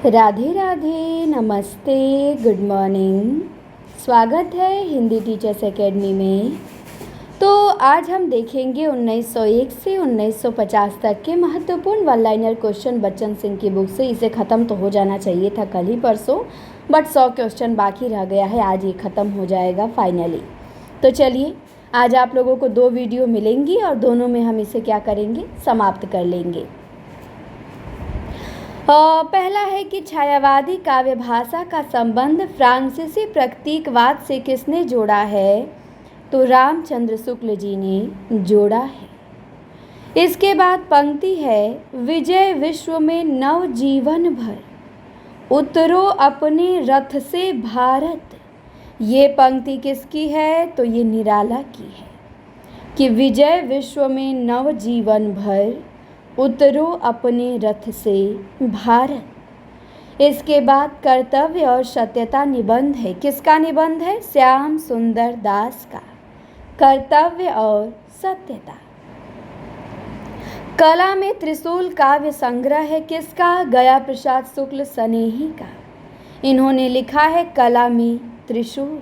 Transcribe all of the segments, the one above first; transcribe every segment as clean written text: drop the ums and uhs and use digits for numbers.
राधे राधे, नमस्ते, good morning. स्वागत है हिंदी टीचर्स एकेडमी में। तो आज हम देखेंगे 1901 से 1950 तक के महत्वपूर्ण one liner question Bachchan Singh की बुक से। इसे ख़त्म तो हो जाना चाहिए था कल ही परसों, बट 100 क्वेश्चन बाकी रह गया है। आज ये ख़त्म हो जाएगा फाइनली। तो चलिए, आज आप लोगों को 2 वीडियो मिलेंगी और दोनों में हम इसे क्या करेंगे, समाप्त कर लेंगे। पहला है कि छायावादी काव्य भाषा का संबंध फ्रांसीसी प्रतीकवाद से किसने जोड़ा है? तो रामचंद्र शुक्ल जी ने जोड़ा है। इसके बाद पंक्ति है, विजय विश्व में नव जीवन भर, उतरो अपने रथ से भारत। ये पंक्ति किसकी है? तो ये निराला की है कि विजय विश्व में नव जीवन भर, उतरो अपने रथ से भारत। इसके बाद कर्तव्य और सत्यता निबंध है। किसका निबंध है? श्याम सुंदर दास का। कर्तव्य और सत्यता। कला में त्रिशूल काव्य संग्रह है। किसका? गया प्रसाद शुक्ल सनेही का। इन्होंने लिखा है कला में त्रिशूल।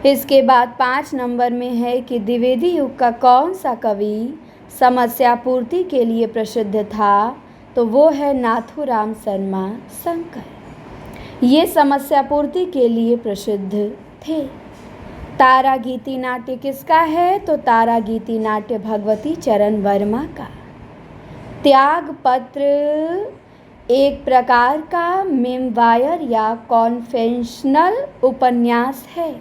इसके बाद 5 नंबर में है कि द्विवेदी युग का कौन सा कवि समस्या पूर्ति के लिए प्रसिद्ध था? तो वो है नाथूराम शर्मा शंकर। ये समस्या पूर्ति के लिए प्रसिद्ध थे। तारा गीति नाट्य किसका है? तो तारा गीति नाट्य भगवती चरण वर्मा का। त्याग पत्र एक प्रकार का मेमवायर या कॉन्फेशनल उपन्यास है।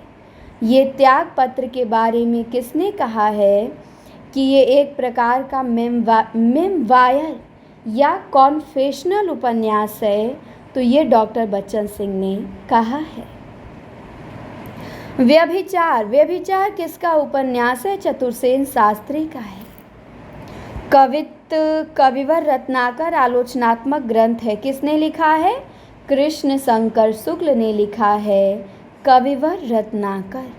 ये त्याग पत्र के बारे में किसने कहा है कि ये एक प्रकार का मेमवायर या कॉन्फेशनल उपन्यास है? तो ये डॉक्टर बच्चन सिंह ने कहा है। व्यभिचार किसका उपन्यास है? चतुर्सेन शास्त्री का है। कविवर रत्नाकर आलोचनात्मक ग्रंथ है। किसने लिखा है? कृष्ण शंकर शुक्ल ने लिखा है कविवर रत्नाकर।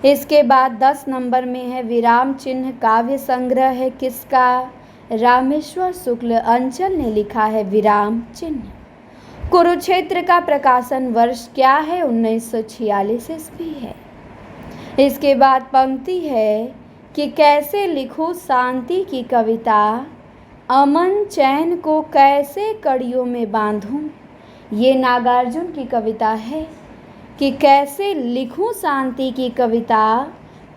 इसके बाद 10 नंबर में है विराम चिन्ह काव्य संग्रह है। किसका? रामेश्वर शुक्ल अंचल ने लिखा है विराम चिन्ह। कुरुक्षेत्र का प्रकाशन वर्ष क्या है? 1946 ईस्वी है। इसके बाद पंक्ति है कि कैसे लिखूं शांति की कविता, अमन चैन को कैसे कड़ियों में बांधूं। ये नागार्जुन की कविता है कि कैसे लिखूं शांति की कविता,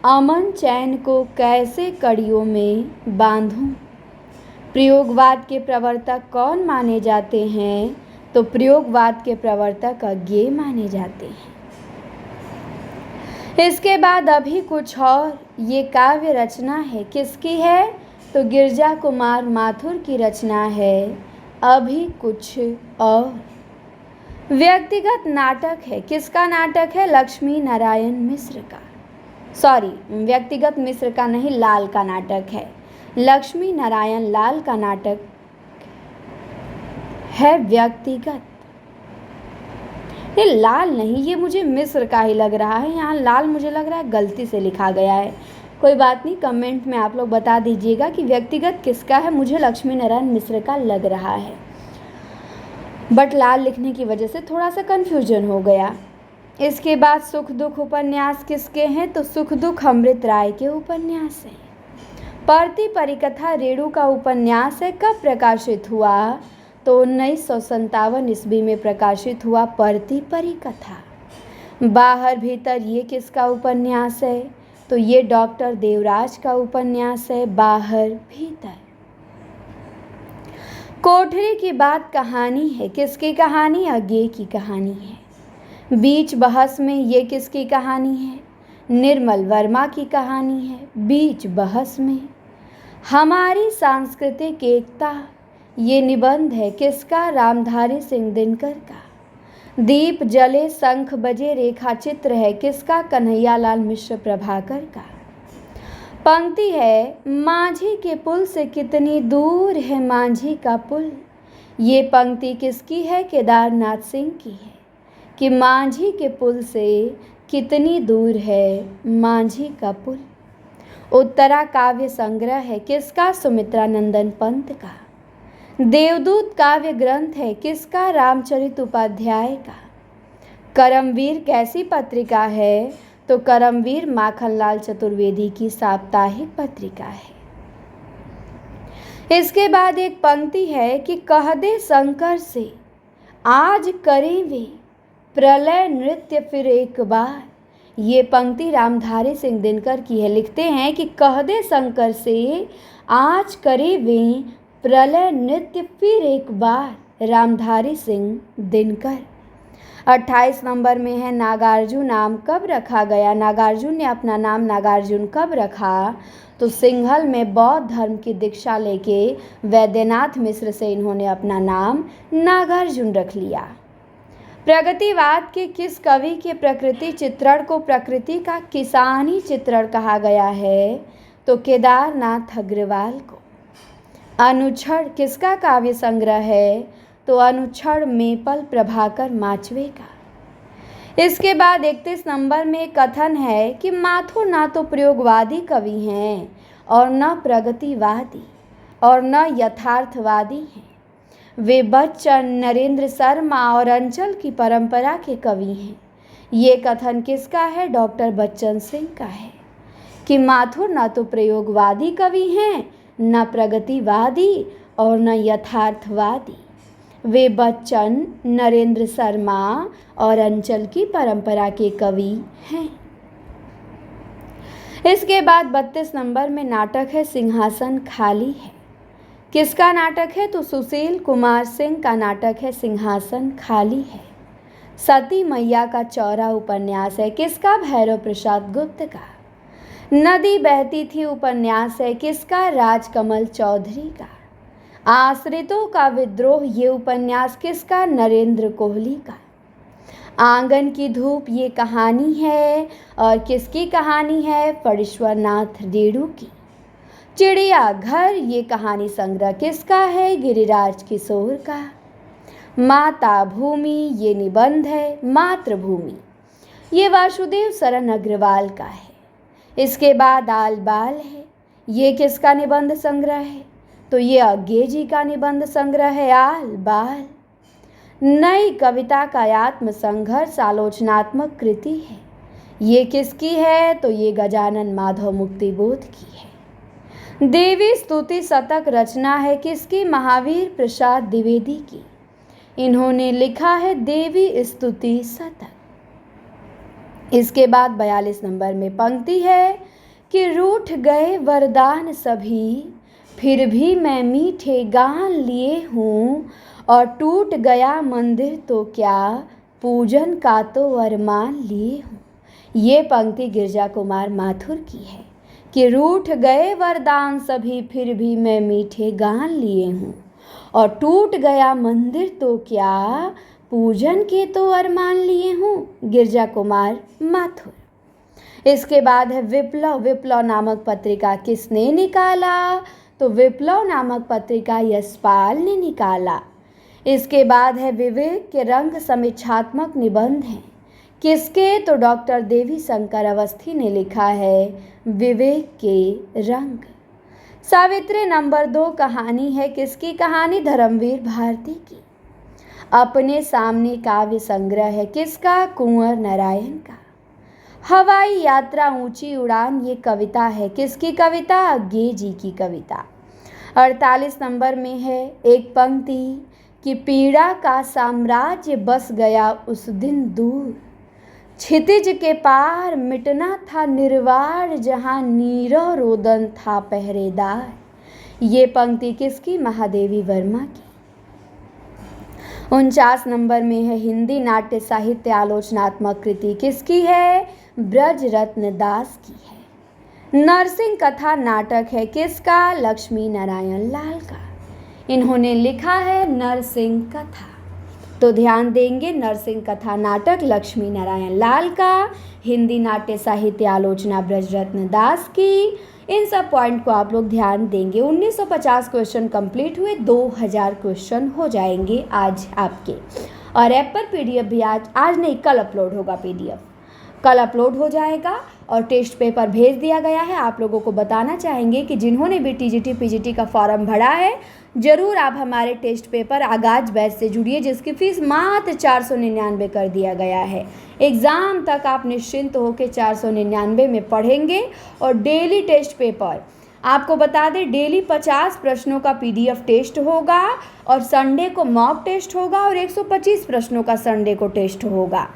अमन चैन को कैसे कड़ियों में बांधूं। प्रयोगवाद के प्रवर्तक कौन माने जाते हैं? तो प्रयोगवाद के प्रवर्तक अज्ञेय माने जाते हैं। इसके बाद अभी कुछ और, ये काव्य रचना है। किसकी है? तो गिरजा कुमार माथुर की रचना है अभी कुछ और। व्यक्तिगत नाटक है। किसका नाटक है? लक्ष्मी नारायण मिश्र का। व्यक्तिगत मिश्र का नहीं, लाल का नाटक है। लक्ष्मी नारायण लाल का नाटक है व्यक्तिगत। ये लाल नहीं, ये मुझे मिश्र का ही लग रहा है। यहाँ लाल मुझे लग रहा है गलती से लिखा गया है। कोई बात नहीं, कमेंट में आप लोग बता दीजिएगा कि व्यक्तिगत किसका है। मुझे लक्ष्मी नारायण मिश्र का लग रहा है, बट लाल लिखने की वजह से थोड़ा सा कन्फ्यूजन हो गया। इसके बाद सुख दुख उपन्यास किसके हैं? तो सुख दुख अमृत राय के उपन्यास हैं। परती परिकथा रेणु का उपन्यास है। कब प्रकाशित हुआ? तो 1957 ईस्वी में प्रकाशित हुआ परती परिकथा। बाहर भीतर ये किसका उपन्यास है? तो ये डॉक्टर देवराज का उपन्यास है बाहर भीतर। कोठरी की बात कहानी है। किसकी कहानी? अज्ञेय की कहानी है। बीच बहस में ये किसकी कहानी है? निर्मल वर्मा की कहानी है बीच बहस में। हमारी सांस्कृतिक एकता, ये निबंध है। किसका? रामधारी सिंह दिनकर का। दीप जले शंख बजे रेखा चित्र है। किसका? कन्हैयालाल मिश्र प्रभाकर का। पंक्ति है, माझी के पुल से कितनी दूर है माझी का पुल। ये पंक्ति किसकी है? केदारनाथ सिंह की है कि माझी के पुल से कितनी दूर है माझी का पुल। उत्तरा काव्य संग्रह है। किसका? सुमित्रा नंदन पंत का। देवदूत काव्य ग्रंथ है किसका? रामचरित उपाध्याय का। करमवीर कैसी पत्रिका है? तो करमवीर माखनलाल चतुर्वेदी की साप्ताहिक पत्रिका है। इसके बाद एक पंक्ति है कि कह दे शंकर से आज करें वे प्रलय नृत्य फिर एक बार। ये पंक्ति रामधारी सिंह दिनकर की है। लिखते हैं कि कह दे शंकर से आज करे वे प्रलय नृत्य फिर एक बार। रामधारी सिंह दिनकर। 28 नंबर में है नागार्जुन नाम कब रखा गया? नागार्जुन ने अपना नाम नागार्जुन कब रखा? तो सिंघल में बौद्ध धर्म की दीक्षा लेके वैद्यनाथ मिश्र से इन्होंने अपना नाम नागार्जुन रख लिया। प्रगतिवाद के किस कवि के प्रकृति चित्रण को प्रकृति का किसानी चित्रण कहा गया है? तो केदारनाथ अग्रवाल को। अनुच्छड़ किसका काव्य संग्रह है? तो अनुच्छड़ मेपल प्रभाकर माचवे का। इसके बाद 31 नंबर में एक कथन है कि माथुर ना तो प्रयोगवादी कवि हैं और न प्रगतिवादी और न यथार्थवादी हैं। वे बच्चन, नरेंद्र शर्मा और अंचल की परंपरा के कवि हैं। ये कथन किसका है? डॉक्टर बच्चन सिंह का है कि माथुर न तो प्रयोगवादी कवि हैं, न प्रगतिवादी और न यथार्थवादी। वे बच्चन, नरेंद्र शर्मा और अंचल की परंपरा के कवि हैं। इसके बाद 32 नंबर में नाटक है सिंहासन खाली है। किसका नाटक है? तो सुशील कुमार सिंह का नाटक है सिंहासन खाली है। सती मैया का चौरा उपन्यास है किसका? भैरव प्रसाद गुप्त का। नदी बहती थी उपन्यास है किसका? राजकमल चौधरी का। आश्रितों का विद्रोह ये उपन्यास किसका? नरेंद्र कोहली का। आंगन की धूप ये कहानी है और किसकी कहानी है? फणीश्वरनाथ रेणु की। चिड़िया घर ये कहानी संग्रह किसका है? गिरिराज किशोर का। माता भूमि ये निबंध है मातृभूमि, ये वासुदेव शरण अग्रवाल का है। इसके बाद आल बाल है, ये किसका निबंध संग्रह है? तो ये अज्ञे जी का निबंध संग्रह है आल बाल। नई कविता का आत्म संघर्ष आलोचनात्मक कृति है, ये किसकी है? तो ये गजानन माधव मुक्तिबोध की है। देवी स्तुति शतक रचना है किसकी? महावीर प्रसाद द्विवेदी की। इन्होंने लिखा है देवी स्तुति शतक। इसके बाद 42 नंबर में पंक्ति है कि रूठ गए वरदान सभी फिर भी मैं मीठे गान लिए हूँ, और टूट गया मंदिर तो क्या पूजन का तो अरमान लिए हूँ। ये पंक्ति गिरजा कुमार माथुर की है कि रूठ गए वरदान सभी फिर भी मैं मीठे गान लिए हूँ, और टूट गया मंदिर तो क्या पूजन के तो अरमान लिए हूँ। गिरजा कुमार माथुर। इसके बाद है विप्लव। विप्लव नामक पत्रिका किसने निकाला? तो विप्लव नामक पत्रिका यशपाल ने निकाला। इसके बाद है विवेक के रंग समीक्षात्मक निबंध हैं किसके? तो डॉक्टर देवी शंकर अवस्थी ने लिखा है विवेक के रंग। सावित्री नंबर 2 कहानी है किसकी कहानी? धर्मवीर भारती की। अपने सामने काव्य संग्रह है किसका? कुंवर नारायण का। हवाई यात्रा ऊंची उड़ान ये कविता है किसकी कविता? अज्ञे जी की कविता। 48 नंबर में है एक पंक्ति कि पीड़ा का साम्राज्य बस गया उस दिन दूर, क्षितिज के पार मिटना था निर्वाण जहां नीरव रोदन था पहरेदार। ये पंक्ति किसकी? महादेवी वर्मा की। 49 नंबर में है हिंदी नाट्य साहित्य आलोचनात्मक कृति किसकी है? ब्रज रत्न दास की है। नरसिंह कथा नाटक है किसका? लक्ष्मी नारायण लाल का। इन्होंने लिखा है नरसिंह कथा, तो ध्यान देंगे नरसिंह कथा नाटक लक्ष्मी नारायण लाल का। हिंदी नाट्य साहित्य आलोचना ब्रज रत्न दास की। इन सब पॉइंट को आप लोग ध्यान देंगे। 1950 क्वेश्चन कंप्लीट हुए, 2000 क्वेश्चन हो जाएंगे आज आपके। और ऐप पर पीडीएफ भी आज नहीं कल अपलोड होगा पीडीएफ। कल अपलोड हो जाएगा और टेस्ट पेपर भेज दिया गया है। आप लोगों को बताना चाहेंगे कि जिन्होंने भी टीजीटी पीजीटी का फॉर्म भरा है, ज़रूर आप हमारे टेस्ट पेपर आगाज बैच से जुड़िए, जिसकी फ़ीस मात्र 499 कर दिया गया है। एग्ज़ाम तक आप निश्चिंत होकर 499 में पढ़ेंगे और डेली टेस्ट पेपर, आपको बता दें, डेली 50 प्रश्नों का PDF टेस्ट होगा और संडे को मॉक टेस्ट होगा और 125 प्रश्नों का संडे को टेस्ट होगा।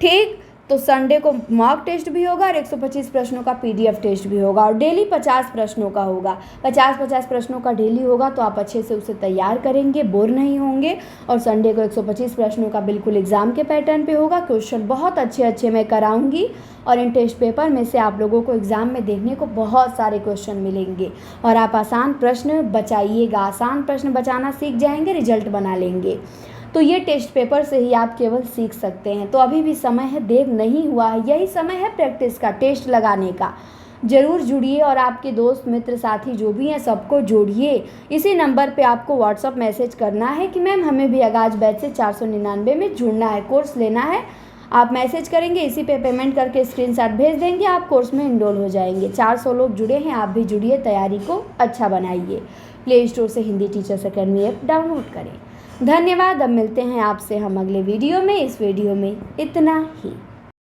ठीक, तो संडे को मॉक टेस्ट भी होगा और 125 प्रश्नों का PDF टेस्ट भी होगा और डेली 50 प्रश्नों का होगा। 50 प्रश्नों का डेली होगा तो आप अच्छे से उसे तैयार करेंगे, बोर नहीं होंगे। और संडे को 125 प्रश्नों का बिल्कुल एग्ज़ाम के पैटर्न पे होगा। क्वेश्चन बहुत अच्छे मैं कराऊंगी और इन टेस्ट पेपर में से आप लोगों को एग्ज़ाम में देखने को बहुत सारे क्वेश्चन मिलेंगे और आप आसान प्रश्न बचाइएगा। आसान प्रश्न बचाना सीख जाएंगे, रिजल्ट बना लेंगे। तो ये टेस्ट पेपर से ही आप केवल सीख सकते हैं। तो अभी भी समय है, देर नहीं हुआ है, यही समय है प्रैक्टिस का, टेस्ट लगाने का। ज़रूर जुड़िए और आपके दोस्त मित्र साथी जो भी हैं सबको जोड़िए। इसी नंबर पे आपको व्हाट्सअप मैसेज करना है कि मैम हमें भी आगाज बैच से 499 में जुड़ना है, कोर्स लेना है। आप मैसेज करेंगे, इसी पे पेमेंट करके स्क्रीनशॉट भेज देंगे, आप कोर्स में इनरोल हो जाएंगे। 400 लोग जुड़े हैं, आप भी जुड़िए, तैयारी को अच्छा बनाइए। प्ले स्टोर से Hindi teachers academy app download करें। धन्यवाद। अब मिलते हैं आपसे हम अगले वीडियो में। इस वीडियो में इतना ही।